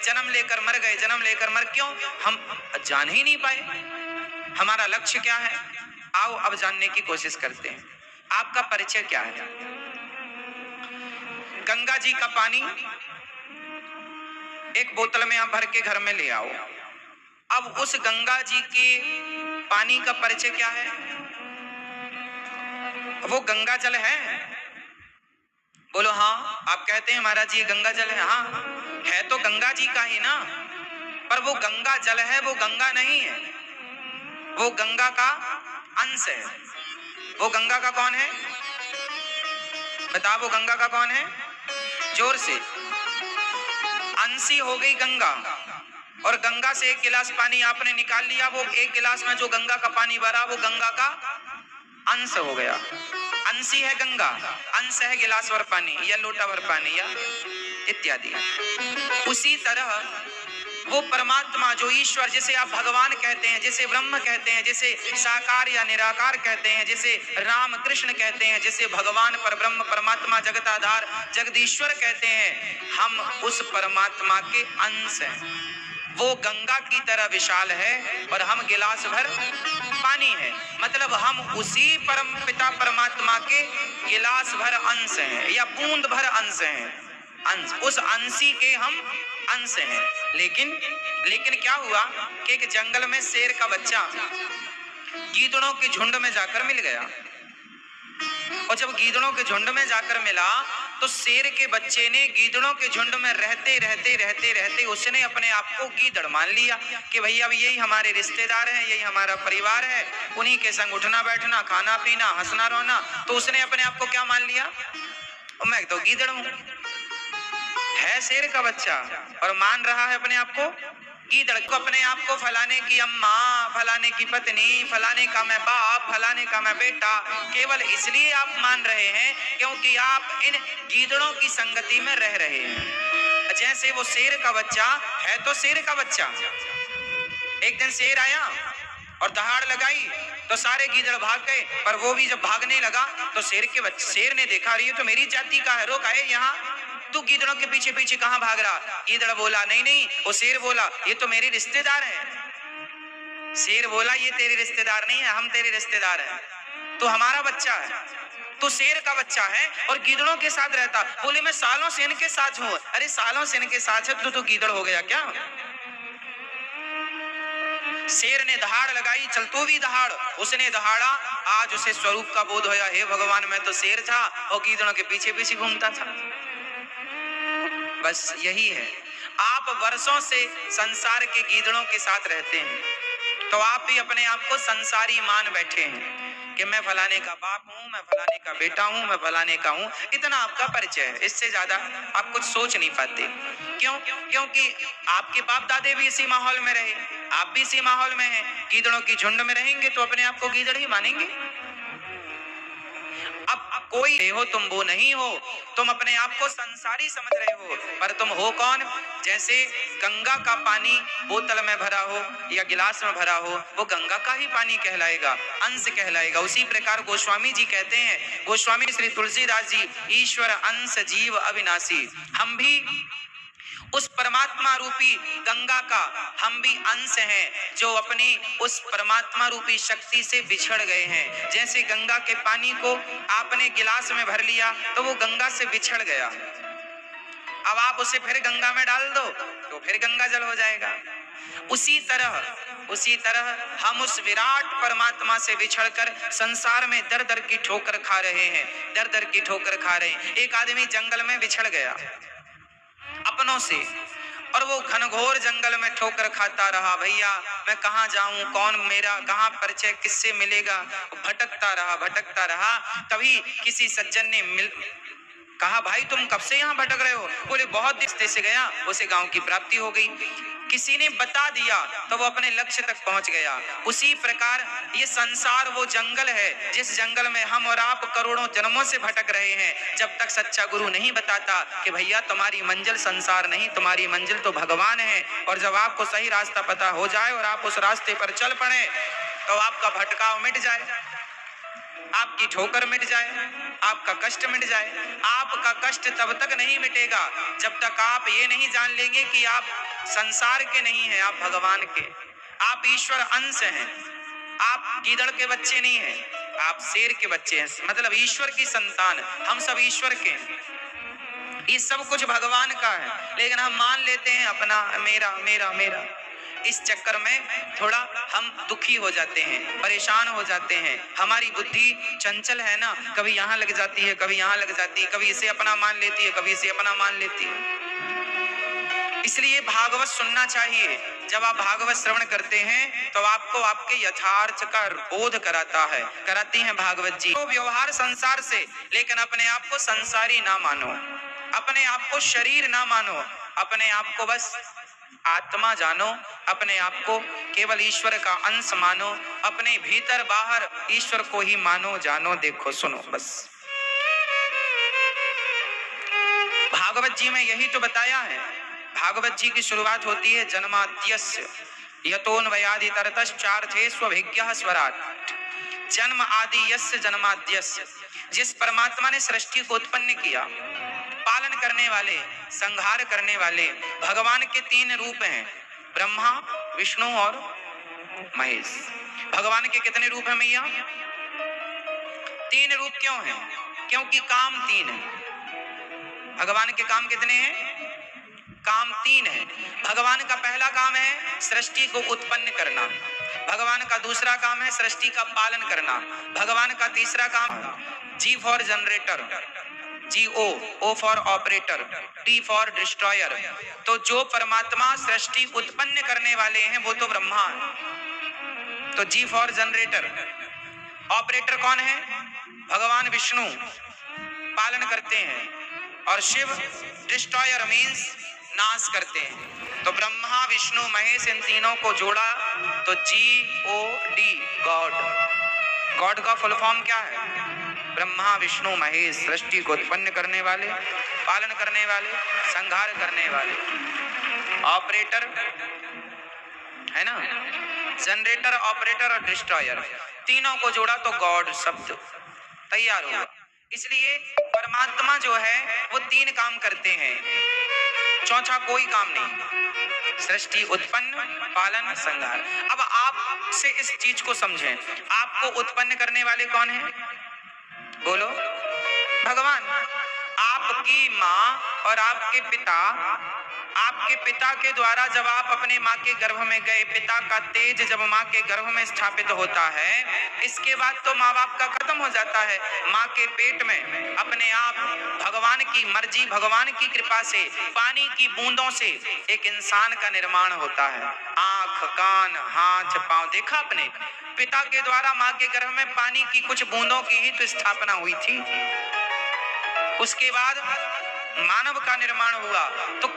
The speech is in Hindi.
जन्म लेकर मर गए, जन्म लेकर मर, क्यों? हम जान ही नहीं पाए हमारा लक्ष्य क्या है। आओ अब जानने की कोशिश करते हैं। आपका परिचय क्या है? गंगा जी का पानी एक बोतल में आप भर के घर में ले आओ। अब उस गंगा जी के पानी का परिचय क्या है? वो गंगा जल है। बोलो हाँ। आप कहते हैं महाराज जी गंगा जल है। हाँ है तो गंगा जी का ही ना, पर वो गंगा जल है, वो गंगा नहीं है, वो गंगा का अंश है। वो गंगा का कौन है? बताओ वो गंगा का कौन है? जोर से। अंशी हो गई गंगा, और गंगा से एक गिलास पानी आपने निकाल लिया, वो एक गिलास में जो गंगा का पानी भरा वो गंगा का अंश हो गया। अंशी है गंगा, अंश है गिलास भर पानी या लोटा भर पानी या इत्यादि। उसी तरह वो परमात्मा जो ईश्वर, जिसे आप भगवान कहते हैं, जिसे ब्रह्म कहते हैं, जिसे साकार या निराकार कहते हैं, जिसे राम कृष्ण कहते हैं, जिसे भगवान पर ब्रह्म परमात्मा जगताधार जगदीश्वर कहते हैं, हम उस परमात्मा के अंश हैं। वो गंगा की तरह विशाल है और हम गिलास भर पानी है। मतलब हम उसी परम पिता परमात्मा के गिलास भर अंश हैं या बूंद भर अंश हैं। अंश, उस अंशी के हम अंश हैं। लेकिन क्या हुआ कि एक जंगल में शेर का बच्चा गीदड़ों के झुंड में जाकर मिल गया, और जब गीदड़ों के झुंड में जाकर मिला तो शेर के बच्चे ने गीदड़ों के झुंड में रहते रहते रहते रहते उसने अपने आप को गीदड़ मान लिया कि भैया अब यही हमारे रिश्तेदार हैं, यही हमारा परिवार है, उन्हीं के संग उठना बैठना, खाना पीना, हंसना रोना। तो उसने अपने आप को क्या मान लिया? मैं तो गीदड़ हूं। है शेर का बच्चा और मान रहा है अपने आप को गीदड़। को अपने आप को फलाने की अम्मा, फलाने की पत्नी, फलाने का मैं बाप, फलाने का मैं बेटा, केवल इसलिए आप मान रहे हैं क्योंकि आप इन गीदड़ों की संगति में रह रहे हैं। जैसे वो शेर का बच्चा है तो शेर का बच्चा, एक दिन शेर आया और दहाड़ लगाई तो सारे गीदड़ भाग गए, पर वो भी जब भागने लगा तो शेर ने देखा ये तो मेरी जाति का है, रोका है यहाँ, तू गीदड़ों के पीछे पीछे कहां भाग रहा? गीदड़ बोला नहीं, वो शेर बोला ये तो मेरे रिश्तेदार हैं। शेर बोला ये तेरे रिश्तेदार नहीं है, हम तेरे रिश्तेदार हैं, तो हमारा बच्चा है, तो शेर का बच्चा है और गीदड़ों के साथ रहता। बोले मैं सालों से इनके साथ हूं। अरे सालों से इनके साथ है तो गीदड़ हो गया क्या? शेर ने दहाड़ लगाई, चल तू भी दहाड़। उसने दहाड़ा, आज उसे स्वरूप का बोध होया, हे भगवान मैं तो शेर था और गीदड़ों के पीछे पीछे घूमता था। बस यही है। आप वर्षों से संसार के गीदड़ों के साथ रहते हैं तो आप भी अपने आप को संसारी मान बैठे हैं कि मैं फलाने का बाप हूं, मैं फलाने का बेटा हूं, मैं फलाने का हूं। इतना आपका परिचय है, इससे ज्यादा आप कुछ सोच नहीं पाते। क्यों? क्योंकि आपके बाप दादे भी इसी माहौल में रहे, आप भी इसी माहौल में हैं। गीदड़ों की झुंड में रहेंगे तो अपने आप को गीदड़ ही मानेंगे। अब कोई हो तुम वो नहीं हो, तुम अपने आप को संसारी समझ रहे हो, पर तुम हो कौन? जैसे गंगा का पानी बोतल में भरा हो या गिलास में भरा हो, वो गंगा का ही पानी कहलाएगा, अंश कहलाएगा। उसी प्रकार गोस्वामी जी कहते हैं, गोस्वामी श्री तुलसीदास जी, ईश्वर अंश जीव अविनाशी। हम भी उस परमात्मा रूपी गंगा का हम भी अंश हैं जो अपनी उस परमात्मा रूपी शक्ति से बिछड़ गए हैं। जैसे गंगा के पानी को आपने गिलास में भर लिया तो वो गंगा से बिछड़ गया, अब आप उसे फिर गंगा में डाल दो तो फिर गंगा जल हो जाएगा। उसी तरह हम उस विराट परमात्मा से बिछड़कर संसार में दर दर की ठोकर खा रहे हैं, दर दर की ठोकर खा रहे हैं। एक आदमी जंगल में बिछड़ गया अपनों से, और वो घनघोर जंगल में ठोकर खाता रहा, भैया मैं कहाँ जाऊं, कौन मेरा कहाँ परिचय, किससे मिलेगा, भटकता रहा। कभी किसी सज्जन ने कहा भाई तुम कब से यहाँ भटक रहे हो? बोले बहुत दिन से गया, उसे गांव की प्राप्ति हो गई। किसी ने बता दिया तो वो अपने लक्ष्य तक पहुंच गया। उसी प्रकार ये संसार वो जंगल है जिस जंगल में हम और आप करोड़ों जन्मों से भटक रहे हैं। जब तक सच्चा गुरु नहीं बताता कि भैया तुम्हारी मंजिल संसार नहीं, तुम्हारी मंजिल तो भगवान है, और जब आपको सही रास्ता पता हो जाए और आप उस रास्ते पर चल पड़े तो आपका भटकाव मिट जाए। आपकी ठोकर मिट जाए, आपका कष्ट मिट जाए। आपका कष्ट तब तक नहीं मिटेगा जब तक आप ये नहीं जान लेंगे कि आप संसार के नहीं हैं, आप भगवान के, आप ईश्वर अंश हैं। आप गीदड़ के बच्चे नहीं हैं, आप शेर के बच्चे हैं, मतलब ईश्वर की संतान। हम सब ईश्वर के हैं, ये सब कुछ भगवान का है, लेकिन हम मान लेते हैं अपना, मेरा मेरा मेरा। इस चक्कर में थोड़ा हम दुखी हो जाते हैं, परेशान हो जाते हैं। हमारी बुद्धि चंचल है ना, कभी यहाँ लग जाती है, कभी यहाँ लग जाती है, कभी इसे अपना मान लेती है, कभी इसे अपना मान लेती है। इसलिए भागवत सुनना चाहिए। जब आप भागवत श्रवण करते हैं तो आपको आपके यथार्थ का बोध कराता है, कराती हैं भागवत जी। तो व्यवहार संसार से, लेकिन अपने आप को संसारी ना मानो, अपने आप को शरीर ना मानो, अपने आप को बस आत्मा जानो, अपने आप को केवल ईश्वर का अंश मानो, अपने भीतर बाहर ईश्वर को ही मानो, जानो, देखो, सुनो। बस भागवत जी में यही तो बताया है। भागवत जी की शुरुआत होती है जन्माद्यस्य यतोन्वयादितरतश्चार्थेष्वभिज्ञः स्वराट्। जन्म आदि यस्य जन्माद्यस्य, जिस परमात्मा ने सृष्टि को उत्पन्न किया, पालन करने वाले, संहार करने वाले भगवान के तीन रूप हैं, ब्रह्मा, विष्णु और महेश। भगवान के कितने रूप हैं मैया? तीन रूप। क्यों हैं? क्योंकि काम तीन है। भगवान के काम कितने हैं? काम तीन है। भगवान का पहला काम है सृष्टि को उत्पन्न करना, भगवान का दूसरा काम है सृष्टि का पालन करना, भगवान का तीसरा काम G for generator, O for operator, T for destroyer. तो जो परमात्मा सृष्टि उत्पन्न करने वाले हैं वो तो ब्रह्मा है, तो जी फॉर जनरेटर। ऑपरेटर कौन है? भगवान विष्णु पालन करते हैं, और शिव डिस्ट्रॉयर मीन्स नाश करते हैं। तो ब्रह्मा, विष्णु, महेश, इन तीनों को जोड़ा तो GOD, गॉड। गॉड का फुल फॉर्म क्या है? ब्रह्मा, विष्णु, महेश, सृष्टि को उत्पन्न करने वाले, पालन करने वाले, संहार करने वाले। ऑपरेटर है ना, जनरेटर, ऑपरेटर और डिस्ट्रॉयर, तीनों को जोड़ा तो गॉड शब्द तैयार हुआ। इसलिए परमात्मा जो है वो तीन काम करते हैं, चौथा कोई काम नहीं। सृष्टि उत्पन्न, पालन, संहार। अब आप से इस चीज को समझें, आपको उत्पन्न करने वाले कौन हैं? बोलो, भगवान। आपकी माँ और आपके पिता के द्वारा जब आप अपने माँ के गर्भ में गए, पिता का तेज जब माँ के गर्भ में स्थापित होता है, इसके बाद तो माँ बाप का खत्म हो जाता है। माँ के पेट में अपने आप भगवान की मर्जी, भगवान की कृपा से, पानी की बूंदों से एक इंसान का निर्माण होता है। आंख, कान, हाथ, पांव, देखा अपने पिता के द्वारा माँ के गर्भ में पानी की कुछ बूंदों की ही तो स्थापना हुई थी। उसके बाद मानव का निर्माण हुआ। तो